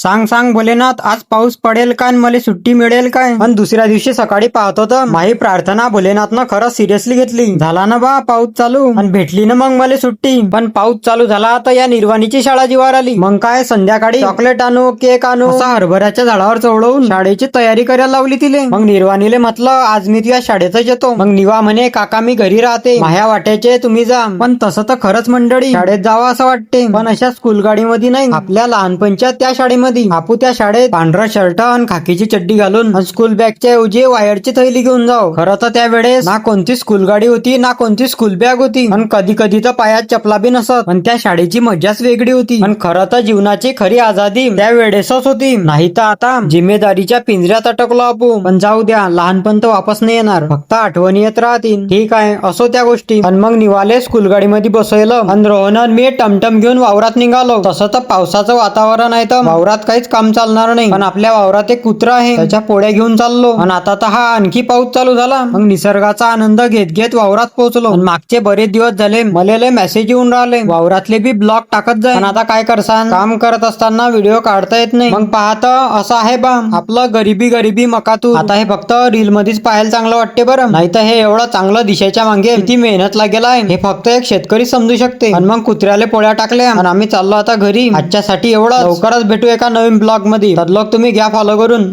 सांग सांग भोलेनाथ, आज पाऊस पडेल काय आणि मला सुट्टी मिळेल काय? आणि दुसऱ्या दिवशी सकाळी पाहतो तर माही प्रार्थना भोलेनाथनं खरंच सिरियसली घेतली. झाला ना बा पाऊस चालू आणि भेटली ना मग मला सुट्टी. पण पाऊस चालू झाला तर या निर्वाणीची शाळा जीवावर आली. मग काय संध्याकाळी चॉकलेट आणू, केक आणू असं हरभऱ्याच्या झाडावर चढवून शाळेची तयारी करायला लावली तिले. मग निर्वाणीले म्हटलं आज मी तुझ्या शाळेतच येतो. मग निवा म्हणे काका मी घरी राहते, माह्या वाट्याचे तुम्ही जा. पण तसं तर खरंच मंडळी शाळेत जावं असं वाटते, पण अशा स्कूल गाडीमध्ये नाही. आपल्या लहानपणच्या त्या शाळेमध्ये आपू त्या शाळेत पांढरा शर्ट आणि खाकीची चड्डी घालून स्कूल बॅगच्या ऐवजी वायरची थैली घेऊन जाऊ. खरं तर त्यावेळेस ना कोणती स्कूल गाडी होती ना कोणती स्कूल बॅग होती, आणि कधी कधी तर पायात चपला बी नसत. पण त्या शाळेची मजाच वेगळी होती. पण खरं तर जीवनाची खरी आझादी त्या वेळेसच होती. नाही तर आता जिम्मेदारीच्या पिंजऱ्यात अटकलो आपण. पण जाऊ द्या, लहानपण तर वापस नाही येणार, फक्त आठवणी येत राहतील. ठीक आहे, असो त्या गोष्टी. पण मग निवाले स्कूल गाडीमध्ये बसवलं आणि रोहन आणि मी टमटम घेऊन वावरात निघालो. तसं तर पावसाचं वातावरण आहे तर वावरात काहीच काम चालणार नाही. पण आपल्या वावरात एक कुत्रा आहे, त्याच्या पोळ्या घेऊन चाललो. आणि आता तर हा आणखी पाऊस चालू झाला. मग निसर्गाचा आनंद घेत घेत वावरात पोहोचलो. मागचे बरेच दिवस झाले मला मेसेज येऊन राहिले वावरातले बी ब्लॉग टाकत जाय. पण आता काय करसान, काम करत असताना व्हिडिओ काढता येत नाही. मग पाहत असं आहे बा आपलं गरिबी गरिबी मकातूर. आता हे फक्त रील मध्येच पाहायला चांगलं वाटते बरं, नाही तर हे एवढं चांगलं दिशाच्या मागे किती मेहनत लागेल आहे हे फक्त एक शेतकरी समजू शकते. आणि मग कुत्र्याले पोळ्या टाकल्या आणि आम्ही चाललो आता घरी. आजच्यासाठी एवढं, लवकरच भेटू एका नवीन ब्लॉग मध्ये. तर लोक तुम्ही घ्या फॉलो करून.